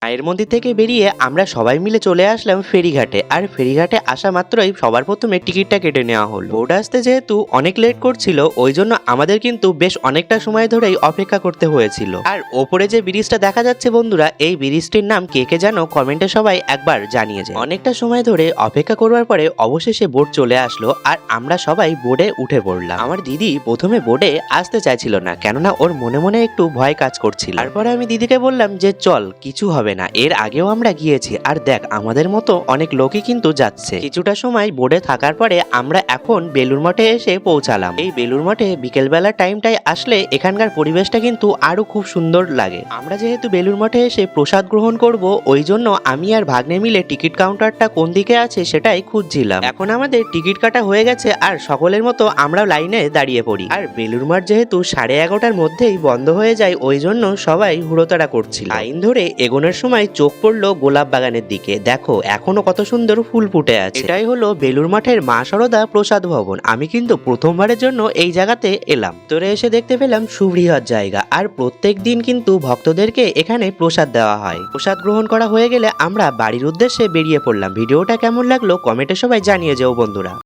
মায়ের মন্দির থেকে বেরিয়ে আমরা সবাই মিলে চলে আসলাম ফেরিঘাটে। আর ফেরিঘাটে আসা মাত্রই সবার প্রথমে টিকিটটা কেটে নেওয়া হলো। বোট আসতে যেহেতু অনেক লেট করছিল, ওই জন্য আমাদের কিন্তু বেশ অনেকটা সময় ধরেই অপেক্ষা করতে হয়েছিল। আর ওপরে যে ব্রিজটা দেখা যাচ্ছে বন্ধুরা, এই ব্রিজটির নাম কে কে জানো কমেন্টে সবাই একবার জানিয়ে যায়। অনেকটা সময় ধরে অপেক্ষা করবার পরে অবশেষে বোট চলে আসলো আর আমরা সবাই বোটে উঠে পড়লাম। আমার দিদি প্রথমে বোটে আসতে চাইছিল না, কেননা ওর মনে মনে একটু ভয় কাজ করছিল। তারপরে আমি দিদিকে বললাম যে চল, কিছু হবে না, এর আগেও আমরা গিয়েছি, আর দেখ আমাদের মতো অনেক লোকই কিন্তু যাচ্ছে। কিছুটা সময় বোর্ডে থাকার পরে আমরা এখন বেলুড় মঠে এসে পৌঁছালাম। এই বেলুড় মঠে বিকেলবেলা টাইমটায় আসলে এখানকার পরিবেশটা কিন্তু আরো খুব সুন্দর লাগে। আমরা যেহেতু বেলুড় মঠে এসে প্রসাদ গ্রহণ করব, ওই জন্য আমি আর ভাগ্নে মিলে টিকিট কাউন্টারটা কোন দিকে আছে সেটাই খুঁজছিলাম। এখন আমাদের টিকিট কাটা হয়ে গেছে আর সকলের মতো আমরা লাইনে দাঁড়িয়ে পড়ি। আর বেলুড় মঠ যেহেতু 11:30টার মধ্যেই বন্ধ হয়ে যায়, ওই জন্য সবাই হুড়োতাড়া করছিল। লাইন ধরে এগোনোর সময় চোখ পড়লো গোলাপ বাগানের দিকে। দেখো এখনো কত সুন্দর ফুল ফুটে আছে। এটাই হলো বেলুড় মঠের মা শারদা প্রসাদ ভবন। আমি কিন্তু প্রথমবারের জন্য এই জায়গাতে এলাম। তোরে এসে দেখতে পেলাম সুবৃহৎ জায়গা, আর প্রত্যেক দিন কিন্তু ভক্তদেরকে এখানে প্রসাদ দেওয়া হয়। প্রসাদ গ্রহণ করা হয়ে গেলে আমরা বাড়ির উদ্দেশ্যে বেরিয়ে পড়লাম। ভিডিওটা কেমন লাগলো কমেন্টে সবাই জানিয়ে যেও বন্ধুরা।